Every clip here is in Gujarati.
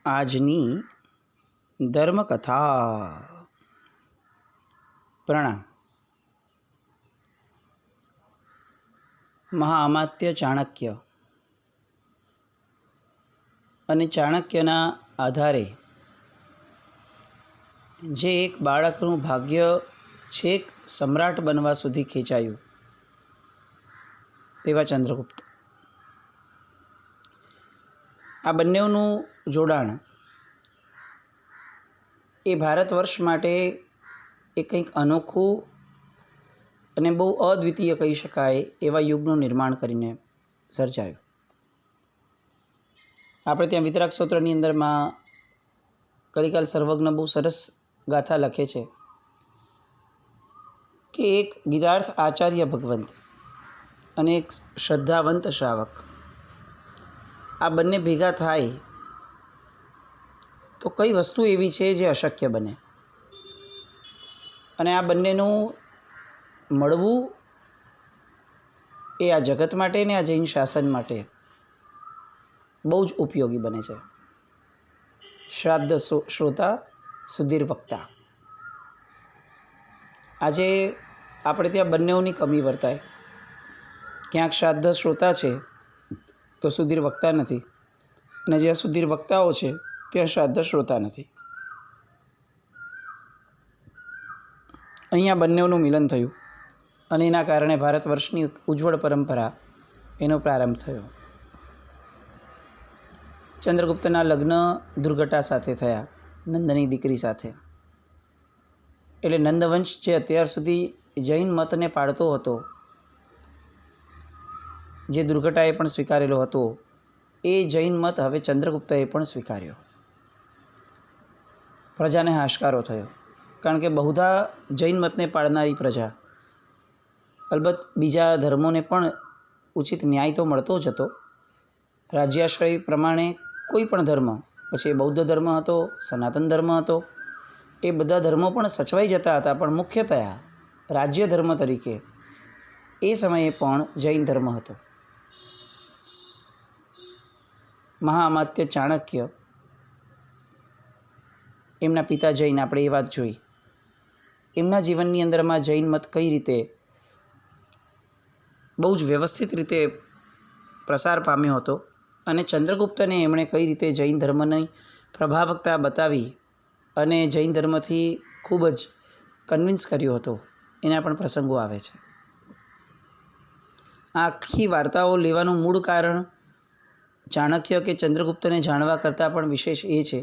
આજની ધર્મકથા. પ્રણામ. મહાઅમાત્ય ચાણક્ય અને ચાણક્યના આધારે જે એક બાળકનું ભાગ્ય છેક સમ્રાટ બનવા સુધી ખેંચાયું તેવા ચંદ્રગુપ્ત. આ બંનેનું જોડાણ એ ભારત વર્ષ માટે એ કંઈક અનોખું અને બહુ અદ્વિતીય કહી શકાય એવા યુગનું નિર્માણ કરીને સર્જાયું. આપણે ત્યાં વિતરાગ સ્તોત્રની અંદરમાં કલિકાલ સર્વજ્ઞ બહુ સરસ ગાથા લખે છે કે એક ગીતાર્થ આચાર્ય ભગવંત અને એક શ્રદ્ધાવંત શ્રાવક, આ બંને ભેગા થાય તો કઈ વસ્તુ એવી છે જે અશક્ય બને. અને આ બંનેનું મળવું એ આ જગત માટે ને આ જૈન શાસન માટે બહુ જ ઉપયોગી બને છે. શ્રાદ્ધ શ્રોતા સુધીર વક્તા. આજે આપણે ત્યાં બંનેઓની કમી વર્તાય. ક્યાંક શ્રાદ્ધ શ્રોતા છે તો સુધીર વક્તા નથી, અને જ્યાં સુધીર વક્તાઓ છે ત્યાં શ્રાદ્ધ શ્રોતા નથી. અહીંયા બંનેઓનું મિલન થયું અને એના કારણે ભારત વર્ષની ઉજ્જવળ પરંપરા એનો પ્રારંભ થયો. ચંદ્રગુપ્તના લગ્ન દુર્ઘટા સાથે થયા, નંદની દીકરી સાથે. એટલે નંદવંશ જે અત્યાર સુધી જૈન મતને પાળતો હતો, જે દુર્ઘટાએ પણ સ્વીકારેલો હતો, એ જૈન મત હવે ચંદ્રગુપ્તએ પણ સ્વીકાર્યો. પ્રજાને હાશકારો થયો, કારણ કે બહુધા જૈન મતને પાળનારી પ્રજા અલબત્ત બીજા ધર્મોને પણ ઉચિત ન્યાય તો મળતો જ હતો. રાજ્યાશ્રય પ્રમાણે કોઈ પણ ધર્મ, પછી એ બૌદ્ધ ધર્મ હતો, સનાતન ધર્મ હતો, એ બધા ધર્મો પણ સચવાઈ જતા હતા. પણ મુખ્યતયા રાજ્ય ધર્મ તરીકે એ સમયે પણ જૈન ધર્મ હતો. મહાઅમાત્ય ચાણક્ય, એમના પિતા જૈન, આપણે એ વાત જોઈ. એમના જીવનની અંદરમાં જૈન મત કઈ રીતે બહુ જ વ્યવસ્થિત રીતે પ્રસાર પામ્યો હતો, અને ચંદ્રગુપ્તને એમણે કઈ રીતે જૈન ધર્મની પ્રભાવકતા બતાવી અને જૈન ધર્મથી ખૂબ જ કન્વિન્સ કર્યો હતો, એના પણ પ્રસંગો આવે છે. આ આખી વાર્તાઓ લેવાનું મૂળ કારણ ચાણક્ય કે ચંદ્રગુપ્તને જાણવા કરતાં પણ વિશેષ એ છે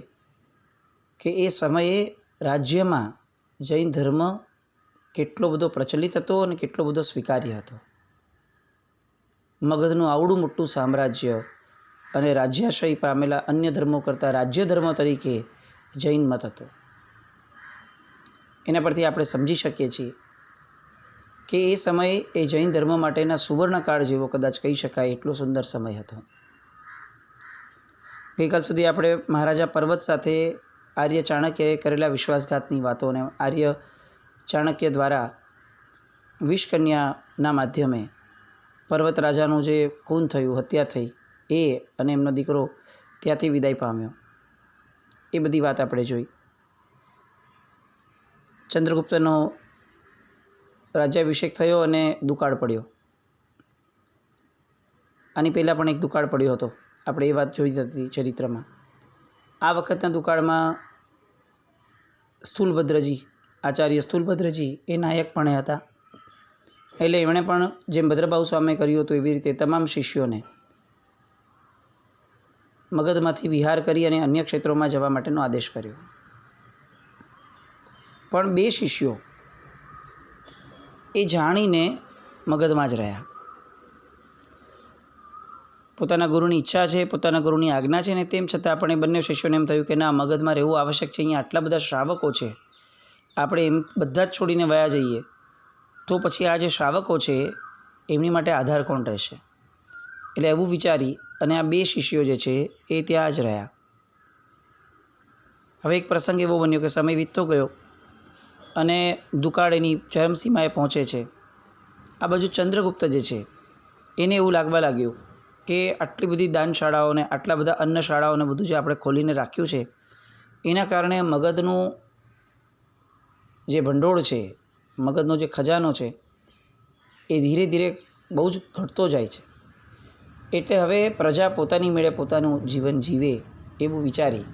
કે એ સમયે રાજ્યમાં જૈન ધર્મ કેટલો બધો પ્રચલિત હતો અને કેટલો બધો સ્વીકાર્ય હતો. મગધનું આવડું મોટું સામ્રાજ્ય અને રાજ્યાશ્રય પામેલા અન્ય ધર્મો કરતાં રાજ્ય ધર્મ તરીકે જૈન મત હતો. એના પરથી આપણે સમજી શકીએ છીએ કે એ સમયે એ જૈન ધર્મ માટેના સુવર્ણકાળ જેવો કદાચ કહી શકાય એટલો સુંદર સમય હતો. ગઈકાલ સુધી આપણે મહારાજા પર્વત સાથે આર્ય ચાણક્યએ કરેલા વિશ્વાસઘાતની વાતો અને આર્ય ચાણક્ય દ્વારા વિષકન્યાના માધ્યમે પર્વત રાજાનું જે ખૂન થયું, હત્યા થઈ, એ અને એમનો દીકરો ત્યાંથી વિદાય પામ્યો, એ બધી વાત આપણે જોઈ. ચંદ્રગુપ્તનો રાજ્યાભિષેક થયો અને દુકાળ પડ્યો. આની પહેલાં પણ એક દુકાળ પડ્યો હતો, આપણે એ વાત જોઈ હતી ચરિત્રમાં. આ વખતના દુકાળમાં સ્થૂલભદ્રજી, આચાર્ય સ્થૂલભદ્રજી એ નાયકપણે હતા. એટલે એમણે પણ જેમ ભદ્રબાહુ સ્વામીએ કર્યું હતું એવી રીતે તમામ શિષ્યોને મગધમાંથી વિહાર કરી અને અન્ય ક્ષેત્રોમાં જવા માટેનો આદેશ કર્યો. પણ 2 શિષ્યો એ જાણીને મગધમાં જ રહ્યા. પોતાના ગુરુની ઈચ્છા છે, પોતાના ગુરુની આજ્ઞા છે, ને તેમ છતાં પણ એ બંને શિષ્યોને એમ થયું કે ના, મગધમાં રહેવું આવશ્યક છે. અહીંયા આટલા બધા શ્રાવકો છે, આપણે એમ બધા જ છોડીને વયા જઈએ તો પછી આ જે શ્રાવકો છે એમની માટે આધાર કોણ રહેશે. એટલે એવું વિચારી અને આ 2 શિષ્યો જે છે એ ત્યાં જ રહ્યા. હવે એક પ્રસંગ એવો બન્યો કે સમય વીતતો ગયો અને દુકાળ એની ચરમસીમાએ પહોંચે છે. આ બાજુ ચંદ્રગુપ્ત જે છે એને એવું લાગવા લાગ્યું કે આટલી બધી દાનશાળાઓને આટલા બધા અન્નશાળાઓને બધું જે આપણે ખોલીને રાખ્યું છે એના કારણે મગધનું જે ભંડોળ છે, મગધનો જે ખજાનો છે એ ધીરે ધીરે બહુ જ ઘટતો જાય છે. એટલે હવે પ્રજા પોતાની મેળે પોતાનું જીવન જીવે એવું વિચારી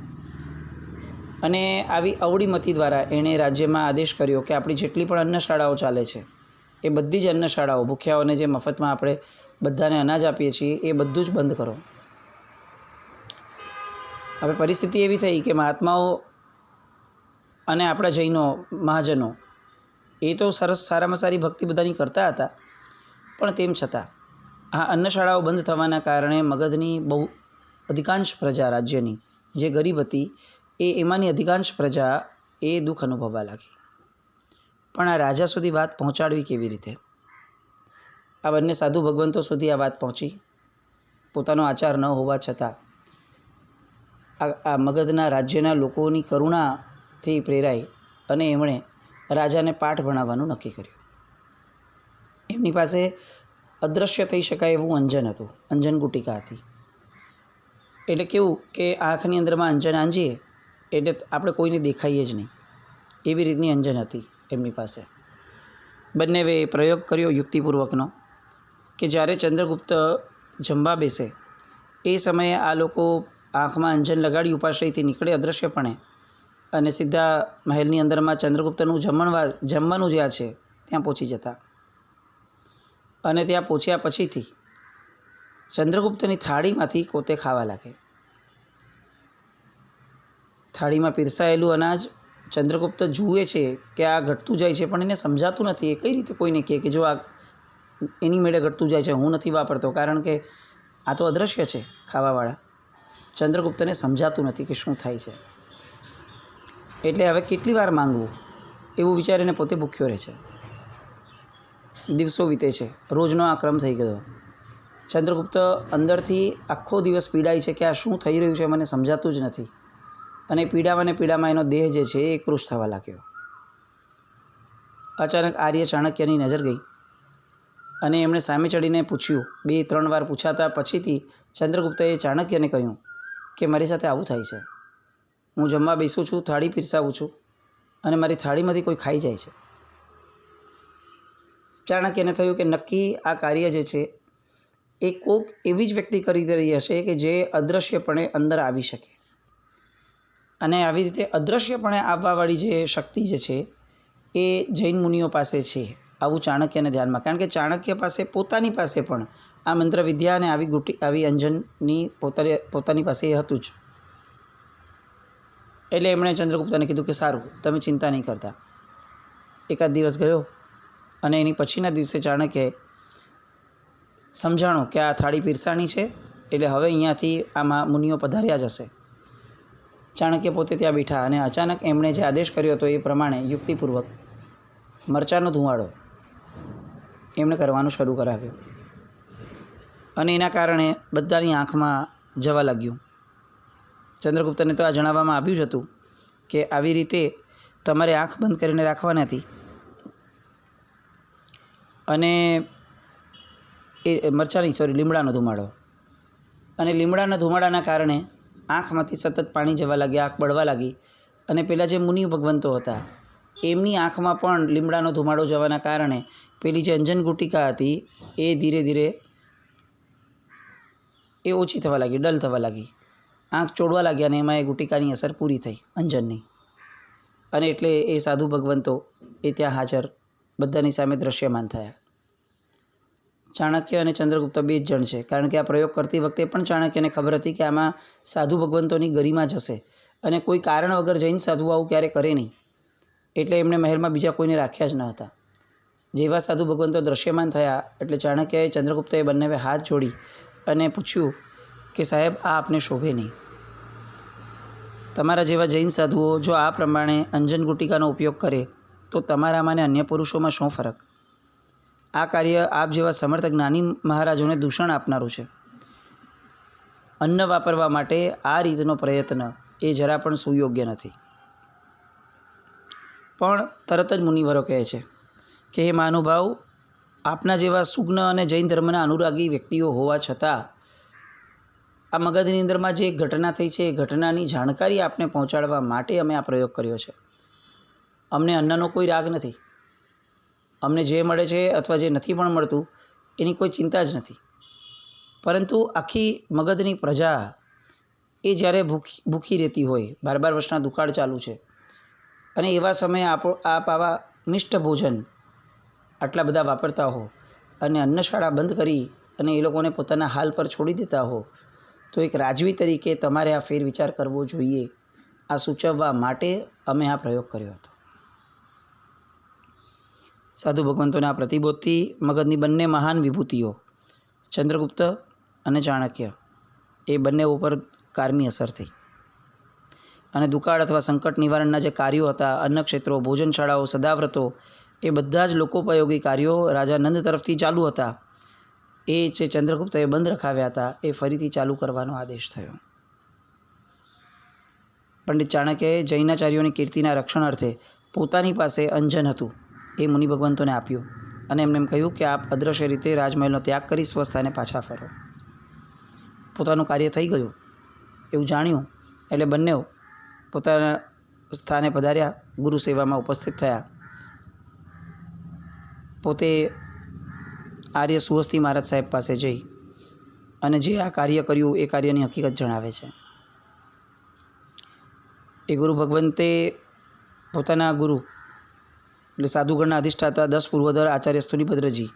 અને આવી અવળીમતી દ્વારા એણે રાજ્યમાં આદેશ કર્યો કે આપણી જેટલી પણ અન્નશાળાઓ ચાલે છે એ બધી જ અન્નશાળાઓ, ભૂખ્યાઓને જે મફતમાં આપણે બધાને અનાજ આપીએ છીએ એ બધું જ બંધ કરો. હવે પરિસ્થિતિ એવી થઈ કે મહાત્માઓ અને આપણા જૈનો મહાજનો એ તો સારામાં સારી ભક્તિ બધાની કરતા હતા, પણ તેમ છતાં આ અન્નશાળાઓ બંધ થવાના કારણે મગધની બહુ અધિકાંશ પ્રજા, રાજ્યની જે ગરીબ હતી એમાંની અધિકાંશ પ્રજા એ દુઃખ અનુભવવા લાગી. પણ આ રાજા સુધી વાત પહોંચાડવી કેવી રીતે? આ બંને સાધુ ભગવંતો સુધી આ વાત પહોંચી. પોતાનો આચાર ન હોવા છતાં આ મગધના રાજ્યના લોકોની કરુણાથી પ્રેરાઈ અને એમણે રાજાને પાઠ ભણાવવાનું નક્કી કર્યું. એમની પાસે અદૃશ્ય થઈ શકાય એવું અંજન હતું, અંજન ગુટિકા હતી. એટલે કેવું કે આંખની અંદરમાં અંજન આંજીએ એટલે આપણે કોઈને દેખાઈએ જ નહીં, એવી રીતની અંજન હતી એમની પાસે. બંનેવે પ્રયોગ કર્યો યુક્તિપૂર્વકનો કે જ્યારે ચંદ્રગુપ્ત જમવા બેસે એ સમયે આ લોકો આંખમાં અંજન લગાડી ઉપાશ્રયથી નીકળે અદૃશ્યપણે અને સીધા મહેલની અંદરમાં ચંદ્રગુપ્તનું જમવાનું જ્યાં છે ત્યાં પહોંચી જતા. અને ત્યાં પહોંચ્યા પછીથી ચંદ્રગુપ્તની થાળીમાંથી પોતે ખાવા લાગે. થાળીમાં પીરસાયેલું અનાજ ચંદ્રગુપ્ત જુએ છે કે આ ઘટતું જાય છે, પણ એને સમજાતું નથી. એ કઈ રીતે કોઈને કહે કે જો આ એની મેળે ઘટતું જાય છે, હું નથી વાપરતો, કારણ કે આ તો અદૃશ્ય છે ખાવાવાળા. ચંદ્રગુપ્તને સમજાતું નથી કે શું થાય છે. એટલે હવે કેટલી વાર માંગવું એવું વિચારીને પોતે ભૂખ્યો રહે છે. દિવસો વીતે છે, રોજનો આ ક્રમ થઈ ગયો. ચંદ્રગુપ્ત અંદરથી આખો દિવસ પીડાય છે કે આ શું થઈ રહ્યું છે મને સમજાતું જ નથી. અને પીડામાં એનો દેહ જે છે એ કૃશ થવા લાગ્યો. અચાનક આર્ય ચાણક્યની નજર ગઈ અને એમણે સામે ચડીને પૂછ્યું. 2-3 વાર પૂછાતા પછીથી ચંદ્રગુપ્તએ ચાણક્યને કહ્યું કે મારી સાથે આવું થાય છે. હું જમવા બેસું છું, થાળી પીરસાવું છું અને મારી થાળીમાંથી કોઈ ખાઈ જાય છે. ચાણક્યને થયું કે નક્કી આ કાર્ય જે છે એ કોક એવી જ વ્યક્તિ કરી રહી હશે કે જે અદૃશ્યપણે અંદર આવી શકે. અને આવી રીતે અદૃશ્યપણે આવવાવાળી જે શક્તિ જે છે એ જૈન મુનિઓ પાસે છે, આવું ચાણક્યને ધ્યાનમાં. કારણ કે ચાણક્ય પાસે પોતાની પાસે પણ આ મંત્રવિદ્યા અને આવી અંજનની પોતાની પાસે એ હતું જ. એટલે એમણે ચંદ્રગુપ્તને કીધું કે સારું, તમે ચિંતા નહીં કરતા. એકાદ દિવસ ગયો અને એની પછીના દિવસે ચાણક્યએ સમજાણો કે આ થાળી પીરસાણી છે, એટલે હવે અહીંયાથી આમાં મુનિઓ પધાર્યા જ હશે. ચાણક્ય પોતે ત્યાં બેઠા અને અચાનક એમણે જે આદેશ કર્યો હતો એ પ્રમાણે યુક્તિપૂર્વક મરચાંનો ધુમાડો એમણે કરવાનું શરૂ કરાવ્યો. અને એના કારણે બધાની આંખમાં જવા લાગ્યું. ચંદ્રગુપ્તને તો આ જણાવવામાં આવ્યું જ હતું કે આવી રીતે તમારે આંખ બંધ કરીને રાખવાની હતી. અને લીમડાનો ધુમાડો. અને લીમડાના ધુમાડાના કારણે આંખમાંથી સતત પાણી જવા લાગ્યા, આંખ બળવા લાગી. અને પેલા જે મુનિ ભગવંતો હતા એમની આંખમાં પણ લીમડાનો ધુમાડો જવાના કારણે પેલી જે અંજન ગુટિકા હતી એ ધીરે ધીરે એ ઓછી થવા લાગી, ડલ થવા લાગી. આંખ ચોડવા લાગ્યા અને એમાં એ ગુટિકાની અસર પૂરી થઈ અંજનની. અને એટલે એ સાધુ ભગવંતો એ ત્યાં હાજર બધાની સામે દ્રશ્યમાન થયા. ચાણક્ય અને ચંદ્રગુપ્ત 2 જ જણ છે, કારણ કે આ પ્રયોગ કરતી વખતે પણ ચાણક્યને ખબર હતી કે આમાં સાધુ ભગવંતોની ગરિમા જ હશે અને કોઈ કારણ વગર જૈન સાધુ આવું ક્યારે કરે નહીં. એટલે એમણે મહેલમાં બીજા કોઈને રાખ્યા જ ન હતા. જેવા સાધુ ભગવંતો દ્રશ્યમાન થયા એટલે ચાણક્યએ ચંદ્રગુપ્તએ બંનેવે હાથ જોડી અને પૂછ્યું કે સાહેબ, આ આપને શોભે નહીં. તમારા જેવા જૈન સાધુઓ જો આ પ્રમાણે અંજન ગુટિકાનો ઉપયોગ કરે તો તમારામાં અને અન્ય પુરુષોમાં શું ફરક? આ કાર્ય આપ જેવા સમર્થ જ્ઞાની મહારાજોને દૂષણ આપનારું છે. અન્ન વાપરવા માટે આ રીતનો પ્રયત્ન એ જરા પણ સુયોગ્ય નથી. પણ તરત જ મુનિવરો કહે છે કે હે મહાનુભાવ, આપના જેવા સુજ્ઞ અને જૈન ધર્મના અનુરાગી વ્યક્તિઓ હોવા છતાં આ મગજની અંદરમાં જે ઘટના થઈ છે એ ઘટનાની જાણકારી આપને પહોંચાડવા માટે અમે આ પ્રયોગ કર્યો છે. અમને અન્નનો કોઈ રાગ નથી. અમને જે મળે છે અથવા જે નથી પણ મળતું એની કોઈ ચિંતા જ નથી. પરંતુ આખી મગજની પ્રજા એ જ્યારે ભૂખી રહેતી હોય, 12 વર્ષના દુકાળ ચાલુ છે, અને એવા સમયે આપ આવા મિષ્ટ ભોજન આટલા બધા વાપરતા હો અને અન્નશાળા બંધ કરી અને એ લોકોને પોતાના હાલ પર છોડી દેતા હો, તો એક રાજવી તરીકે તમારે આ ફેરવિચાર કરવો જોઈએ, આ સૂચવવા માટે અમે આ પ્રયોગ કર્યો હતો. સાધુ ભગવંતોના પ્રતિબોધથી મગજની બંને મહાન વિભૂતિઓ ચંદ્રગુપ્ત અને ચાણક્ય એ બંને ઉપર કારમી અસર થઈ અને દુકાળ અથવા સંકટ નિવારણના જે કાર્યો હતા, અન્નક્ષેત્રો, ભોજનશાળાઓ, સદાવ્રતો, એ બધા જ લોકોપયોગી કાર્યો રાજા નંદ તરફથી ચાલુ હતા. એ જે ચંદ્રગુપ્તએ બંધ રખાવ્યા હતા એ ફરીથી ચાલુ કરવાનો આદેશ થયો. પંડિત ચાણક્યએ જૈનાચાર્યોની કીર્તિના રક્ષણ અર્થે પોતાની પાસે અંજન હતું એ મુનિ ભગવંતોને આપ્યું અને એમને એમ કહ્યું કે આપ અદ્રશ્ય રીતે રાજમહેલનો ત્યાગ કરી સ્વસ્થાને પાછા ફરો. પોતાનું કાર્ય થઈ ગયું એવું જાણ્યું એટલે બંને પોતાના સ્થાને પધાર્યા, ગુરુ સેવામાં ઉપસ્થિત થયા. પોતે આર્ય સુહસ્તી મહારાજ સાહેબ પાસે જઈ અને જે આ કાર્ય કર્યું એ કાર્યની હકીકત જણાવે છે. એ ગુરુ ભગવંતે પોતાના ગુરુ એટલે સાધુગણના અધિષ્ઠાતા 10 પૂર્વધર આચાર્ય સ્થુલીભદ્રજી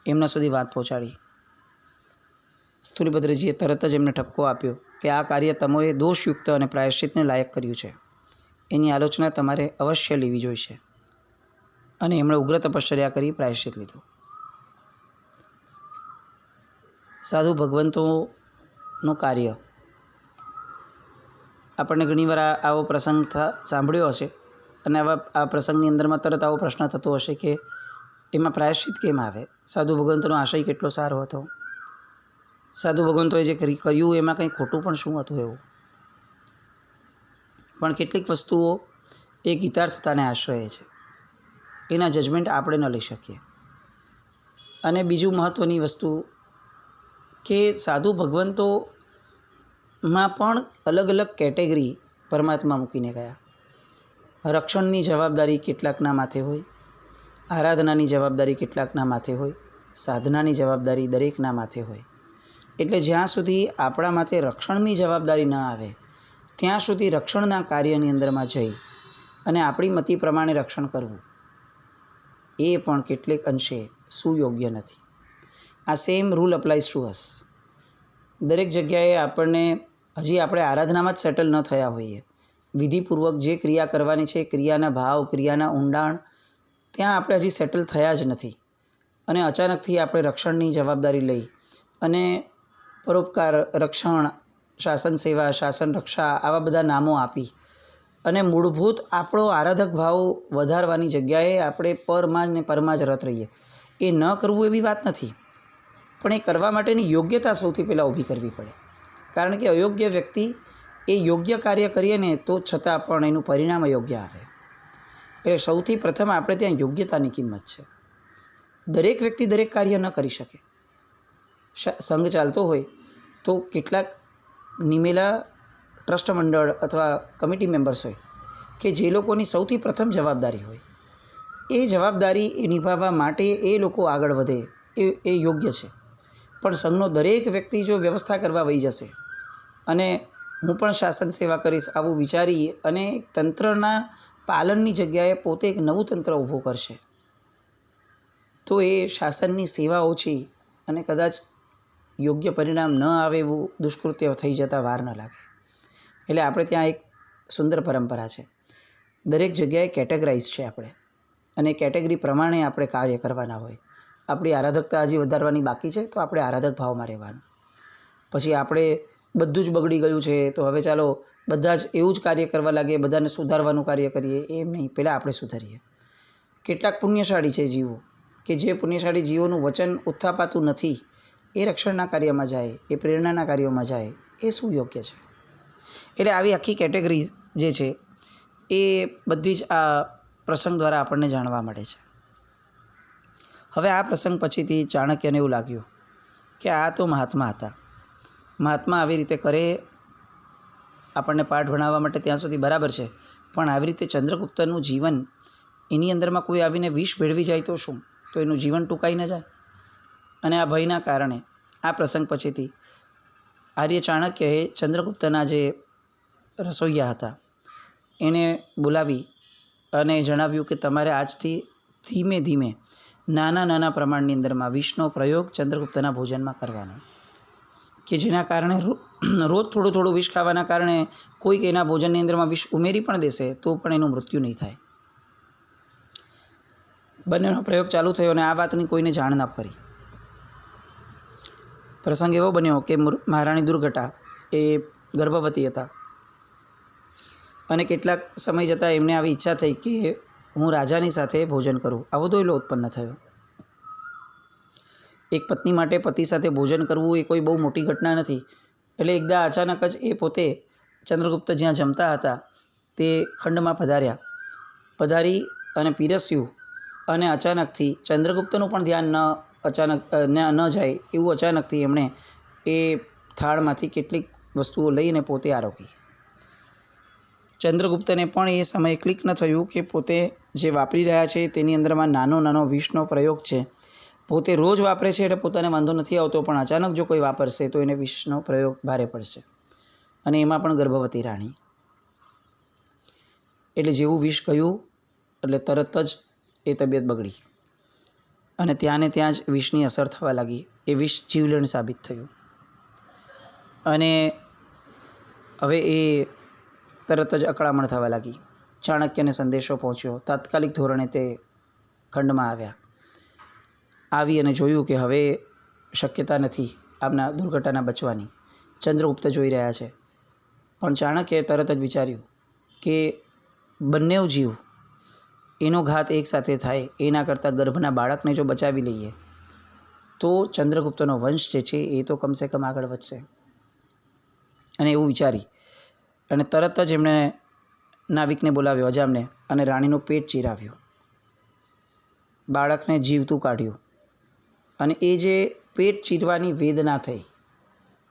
એમના સુધી વાત પહોંચાડી. સ્થુલીભદ્રજીએ તરત જ એમને ઠપકો આપ્યો કે આ કાર્ય તમોએ દોષયુક્ત અને પ્રાયશ્ચિતને લાયક કર્યું છે, એની આલોચના તમારે અવશ્ય લેવી જોઈશે. અને એમણે ઉગ્ર તપશ્ચર્યા કરી પ્રાયશ્ચિત લીધું. સાધુ ભગવંતોનું કાર્ય આપણને ઘણીવાર આવો પ્રસંગ સાંભળ્યો હશે અને આ પ્રસંગની અંદરમાં તરત આવો પ્રશ્ન થતો હશે કે એમાં પ્રાયશ્ચિત કેમ આવે? સાધુ ભગવંતોનો આશય કેટલો સારો હતો, સાધુ ભગવંતોએ જે કર્યું એમાં કંઈ ખોટું પણ શું હતું એવું? પણ કેટલીક વસ્તુઓ એ ગીતાર્થતાને આશ્રયે છે, એના જજમેન્ટ આપણે ન લઈ શકીએ. અને બીજું મહત્ત્વની વસ્તુ કે સાધુ ભગવંતોમાં પણ અલગ અલગ કેટેગરી પરમાત્મા મૂકીને ગયા. રક્ષણની જવાબદારી કેટલાકના માથે હોય, આરાધનાની જવાબદારી કેટલાકના માથે હોય, સાધનાની જવાબદારી દરેકના માથે હોય. એટલે જ્યાં સુધી આપણા માથે રક્ષણની જવાબદારી ન આવે ત્યાં સુધી રક્ષણના કાર્યની અંદરમાં જઈ અને આપણી મતિ પ્રમાણે રક્ષણ કરવું એ પણ કેટલેક અંશે સુયોગ્ય નથી. આ સેમ રૂલ અપ્લાઇઝ ટુ અસ. દરેક જગ્યાએ આપણે આરાધનામાં જ સેટલ ન થયા હોઈએ, વિધિપૂર્વક જે ક્રિયા કરવાની છે ક્રિયાના ભાવ, ક્રિયાના ઊંડાણ ત્યાં આપણે હજી સેટલ થયા જ નથી અને અચાનકથી આપણે રક્ષણની જવાબદારી લઈ અને પરોપકાર, રક્ષણ, શાસન સેવા, શાસન રક્ષા આવા બધા નામો આપી અને મૂળભૂત આપણો આરાધક ભાવ વધારવાની જગ્યાએ આપણે પરમાં ને પરમાં જ રત રહીએ. એ ન કરવું એવી વાત નથી, પણ એ કરવા માટેની યોગ્યતા સૌથી પહેલાં ઊભી કરવી પડે. કારણ કે અયોગ્ય વ્યક્તિ એ યોગ્ય કાર્ય કરીએ ને તો છતાં પણ એનું પરિણામ અયોગ્ય આવે. એટલે સૌથી પ્રથમ આપણે ત્યાં યોગ્યતાની કિંમત છે. દરેક વ્યક્તિ દરેક કાર્ય ન કરી શકે. સંઘ ચાલતો હોય તો કેટલાક નિમેલા ટ્રસ્ટ મંડળ અથવા કમિટી મેમ્બર્સ હોય કે જે લોકોની સૌથી પ્રથમ જવાબદારી હોય, એ જવાબદારી નિભાવવા માટે એ લોકો આગળ વધે એ યોગ્ય છે. પણ સંઘનો દરેક વ્યક્તિ જો વ્યવસ્થા કરવા વહી જશે અને હું પણ શાસન સેવા કરીશ આવું વિચારી અને તંત્રના પાલનની જગ્યાએ પોતે એક નવું તંત્ર ઊભું કરશે તો એ શાસનની સેવા ઓછી અને કદાચ યોગ્ય પરિણામ ન આવે એવું દુષ્કૃત્ય થઈ જતાં વાર ન લાગે. એટલે આપણે ત્યાં એક સુંદર પરંપરા છે. દરેક જગ્યાએ કેટેગરાઇઝ છે આપણે અને કેટેગરી પ્રમાણે આપણે કાર્ય કરવાના હોય. આપણી આરાધકતા હજી વધારવાની બાકી છે તો આપણે આરાધક ભાવમાં રહેવાનું. પછી આપણે બધું જ બગડી ગયું છે તો હવે ચાલો બધા જ એવું જ કાર્ય કરવા લાગે, બધાને સુધારવાનું કાર્ય કરીએ, એમ નહીં. પહેલાં આપણે સુધરીએ. કેટલાક પુણ્યશાળી છે જીવો કે જે પુણ્યશાળી જીવોનું વચન ઉત્થાપાતું નથી, એ રક્ષણના કાર્યમાં જાય, એ પ્રેરણાના કાર્યોમાં જાય, એ સુયોગ્ય છે. એટલે આવી આખી કેટેગરી જે છે એ બધી જ આ પ્રસંગ દ્વારા આપણને જાણવા મળે છે. હવે આ પ્રસંગ પછીથી ચાણક્યને એવું લાગ્યું કે આ તો મહાત્મા હતા, મહાત્મા આવી રીતે કરે આપણને પાઠ ભણાવવા માટે ત્યાં સુધી બરાબર છે, પણ આવી રીતે ચંદ્રગુપ્તનું જીવન એની અંદરમાં કોઈ આવીને વિષ ભેળવી જાય તો શું? તો એનું જીવન ટૂંકાઈ ન જાય? અને આ ભયના કારણે આ પ્રસંગ પછીથી આર્ય ચાણક્યએ ચંદ્રગુપ્તના જે રસોઈયા હતા એને બોલાવી અને જણાવ્યું કે તમારે આજથી ધીમે ધીમે નાના નાના પ્રમાણની અંદરમાં વિષનો પ્રયોગ ચંદ્રગુપ્તના ભોજનમાં કરવાનો, કે જેના કારણે રોજ થોડું થોડું વિષ ખાવાના કારણે કોઈક એના ભોજનની અંદરમાં વિષ ઉમેરી પણ દેશે તો પણ એનું મૃત્યુ નહીં થાય. બંનેનો પ્રયોગ ચાલુ થયો અને આ વાતની કોઈને જાણ ના કરી. પ્રસંગ એવો બન્યો કે મહારાણી દુર્ઘટા એ ગર્ભવતી હતા અને કેટલાક સમય જતાં એમને આવી ઈચ્છા થઈ કે હું રાજાની સાથે ભોજન કરું. આવો દોયલો ઉત્પન્ન થયો. એક પત્ની માટે પતિ સાથે ભોજન કરવું એ કોઈ બહુ મોટી ઘટના નથી. એટલે એકદા અચાનક જ એ પોતે ચંદ્રગુપ્ત જ્યાં જમતા હતા તે ખંડમાં પધારી અને પીરસ્યું અને અચાનકથી ચંદ્રગુપ્તનું પણ ધ્યાન ન જાય એવું અચાનકથી એમણે એ થાળમાંથી કેટલીક વસ્તુઓ લઈને પોતે આરોગી. ચંદ્રગુપ્તને પણ એ સમયે ક્લિક ન થયું કે પોતે જે વાપરી રહ્યા છે તેની અંદરમાં નાનો નાનો વિષનો પ્રયોગ છે. પોતે રોજ વાપરે છે એટલે પોતાને વાંધો નથી આવતો, પણ અચાનક જો કોઈ વાપરશે તો એને વિષનો પ્રયોગ ભારે પડશે, અને એમાં પણ ગર્ભવતી રાણી. એટલે જેવું વિષ ગયું એટલે તરત જ એ તબિયત બગડી અને ત્યાં ને ત્યાં જ વિષની અસર થવા લાગી. એ વિષ જીવલેણ સાબિત થયું અને હવે એ તરત જ અકળામણ થવા લાગી. ચાણક્યને સંદેશો પહોંચ્યો. તાત્કાલિક ધોરણે તે ખંડમાં આવી અને જોયું કે હવે શક્યતા નથી આમના દુર્ઘટના બચવાની. ચંદ્રગુપ્ત જોઈ રહ્યા છે, પણ ચાણક્યએ તરત જ વિચાર્યું કે બંને જીવ એનો ઘાત એકસાથે થાય એના કરતાં ગર્ભના બાળકને જો બચાવી લઈએ તો ચંદ્રગુપ્તનો વંશ જે છે એ તો કમસે કમ આગળ વધશે. અને એવું વિચારી અને તરત જ એમણે નાવિકને બોલાવ્યો, અજામને, અને રાણીનું પેટ ચીરાવ્યું, બાળકને જીવતું કાઢ્યું. અને એ જે પેટ ચીરવાની વેદના થઈ,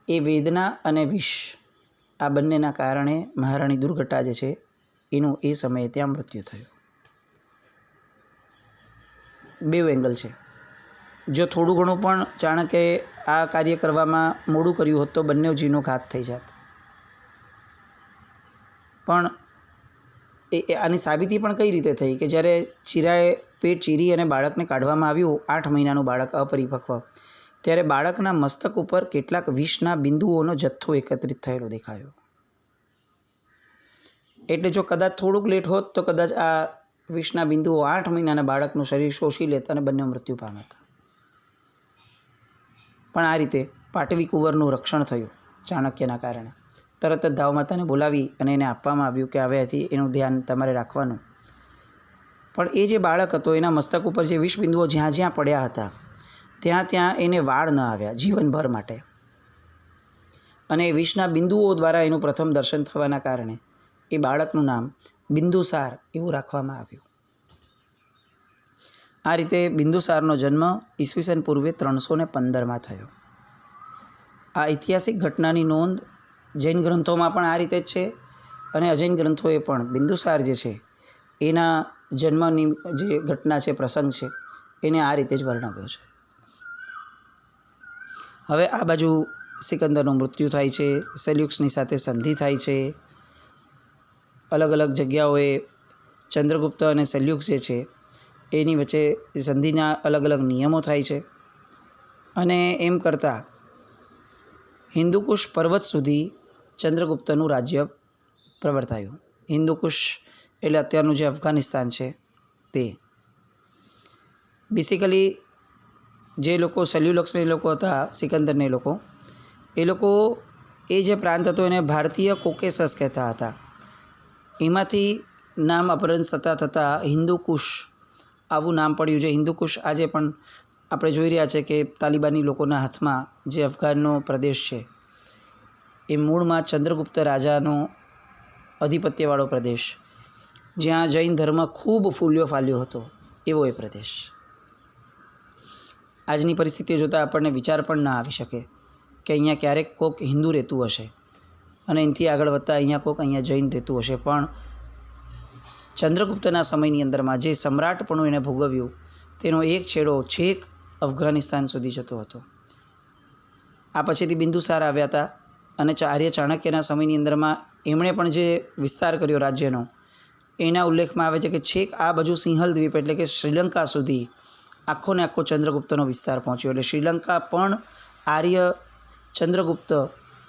એ વેદના અને વિષ આ બંનેના કારણે મહારાણી દુર્ઘટા જે છે એનું એ સમયે ત્યાં મૃત્યુ થયું. બે એંગલ છે. જો થોડું ઘણું પણ ચાણક્યએ આ કાર્ય કરવામાં મોડું કર્યું હોત તો બંને જીવનો ઘાત થઈ જાત. પણ આની સાબિતી પણ કઈ રીતે થઈ કે જ્યારે પેટ ચીરી અને બાળકને કાઢવામાં આવ્યું, 8 મહિનાનું બાળક અપરિપક્વ, ત્યારે બાળકના મસ્તક ઉપર કેટલાક વિષના બિંદુઓનો જથ્થો એકત્રિત થયેલો દેખાયો. એટલે જો કદાચ થોડુંક લેટ હોત તો કદાચ આ વિષના બિંદુઓ 8 મહિનાના બાળકનું શરીર શોષી લેત અને બંને મૃત્યુ પામત. પણ આ રીતે પાટવી કુંવરનું રક્ષણ થયું ચાણક્યના કારણે. તરત જ ધાવમાતાને બોલાવી અને એને આપવામાં આવ્યું કે હવેથી એનું ધ્યાન તમારે રાખવાનું. પણ એ જે બાળક હતો એના મસ્તક ઉપર જે વિષ બિંદુઓ જ્યાં જ્યાં પડ્યા હતા ત્યાં એને વાળ ન આવ્યા જીવનભર માટે. અને એ વિષના બિંદુઓ દ્વારા એનું પ્રથમ દર્શન થવાના કારણે એ બાળકનું નામ બિંદુસાર એવું રાખવામાં આવ્યું. આ રીતે બિંદુસારનો જન્મ ઈસવીસન પૂર્વે 315માં થયો. આ ઐતિહાસિક ઘટનાની નોંધ જૈન ગ્રંથોમાં પણ આ રીતે જ છે, અને અજૈન ગ્રંથોએ પણ બિંદુસાર જે છે એના જન્મની જે ઘટના છે, પ્રસંગ છે, એને આ રીતે જ વર્ણવ્યો છે. હવે આ બાજુ સિકંદરનું મૃત્યુ થાય છે, સેલ્યુક્સની સાથે સંધિ થાય છે. અલગ અલગ જગ્યાઓએ ચંદ્રગુપ્ત અને સેલ્યુક્સ જે છે એની વચ્ચે સંધિના અલગ અલગ નિયમો થાય છે. અને એમ કરતાં હિન્દુકુશ પર્વત સુધી ચંદ્રગુપ્તનું રાજ્ય પ્રવર્તાયું. હિન્દુકુશ એટલે અત્યારનું જે અફઘાનિસ્તાન છે તે. બેસિકલી જે લોકો સેલ્યુલક્સના લોકો હતા, સિકંદરને એ લોકો એ જે પ્રાંત હતો એને ભારતીય કોકેસસ કહેતા હતા. એમાંથી નામ અપભ્રંશ થતાં હિન્દુકુશ આવું નામ પડ્યું છે. હિન્દુકુશ આજે પણ આપણે જોઈ રહ્યા છે કે તાલિબાની લોકોના હાથમાં જે અફઘાનનો પ્રદેશ છે એ મૂળમાં ચંદ્રગુપ્ત રાજાનો આધિપત્યવાળો પ્રદેશ, જ્યાં જૈન ધર્મ ખૂબ ફૂલ્યો ફાલ્યો હતો, એવો એ પ્રદેશ. આજની પરિસ્થિતિઓ જોતાં આપણને વિચાર પણ ના આવી શકે કે અહીંયા ક્યારેક કોઈક હિન્દુ રહેતું હશે અને એનાથી આગળ વધતા અહીંયા કોઈક અહીંયા જૈન રહેતું હશે, પણ ચંદ્રગુપ્તના સમયની અંદરમાં જે સમ્રાટપણું એણે ભોગવ્યું તેનો એક છેડો છેક અફઘાનિસ્તાન સુધી જતો હતો. આ પછીથી બિંદુસાર આવ્યા હતા અને આર્ય ચાણક્યના સમયની અંદરમાં એમણે પણ જે વિસ્તાર કર્યો રાજ્યનો, એના ઉલ્લેખમાં આવે છે કે છેક આ બાજુ સિંહલ દ્વીપ એટલે કે શ્રીલંકા સુધી આખો ને આખો ચંદ્રગુપ્તનો વિસ્તાર પહોંચ્યો. એટલે શ્રીલંકા પણ આર્ય ચંદ્રગુપ્ત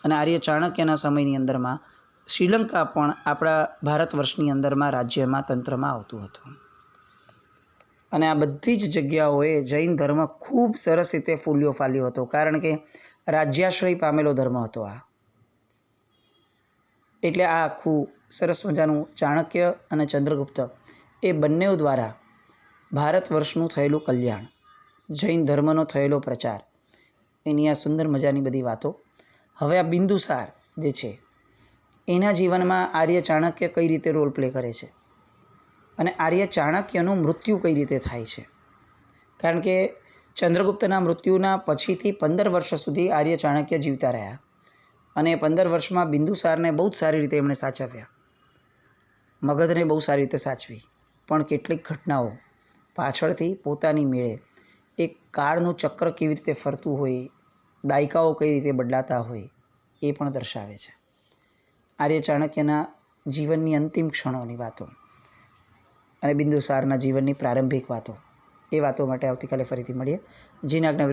અને આર્ય ચાણક્યના સમયની અંદરમાં શ્રીલંકા પણ આપણા ભારત વર્ષની અંદરમાં રાજ્યમાં તંત્રમાં આવતું હતું. અને આ બધી જ જગ્યાઓએ જૈન ધર્મ ખૂબ સરસ રીતે ફૂલ્યો ફાલ્યો હતો, કારણ કે રાજ્યાશ્રય પામેલો ધર્મ હતો આ. એટલે આ આખું સરસ મજાનું ચાણક્ય અને ચંદ્રગુપ્ત એ બંને દ્વારા ભારત વર્ષનું થયેલું કલ્યાણ, જૈન ધર્મનો થયેલો પ્રચાર, એની આ સુંદર મજાની બધી વાતો. હવે આ બિંદુસાર જે છે એના જીવનમાં આર્ય ચાણક્ય કઈ રીતે રોલ પ્લે કરે છે અને આર્ય ચાણક્યનું મૃત્યુ કઈ રીતે થાય છે. કારણ કે ચંદ્રગુપ્તના મૃત્યુના પછીથી 15 વર્ષ સુધી આર્ય ચાણક્ય જીવતા રહ્યા અને 15 વર્ષમાં બિંદુસારને બહુ જ સારી રીતે એમણે સાચવ્યા, મગધને બહુ સારી રીતે સાચવી. પણ કેટલીક ઘટનાઓ પાછળથી પોતાની મેળે એક કાળનું ચક્ર કેવી રીતે ફરતું હોય, દાયકાઓ કઈ રીતે બદલાતા હોય એ પણ દર્શાવે છે. આર્ય ચાણક્યના જીવનની અંતિમ ક્ષણોની વાતો અને બિંદુસારના જીવનની પ્રારંભિક વાતો, એ વાતો માટે આવતીકાલે ફરીથી મળીએ. જીને આજ્ઞા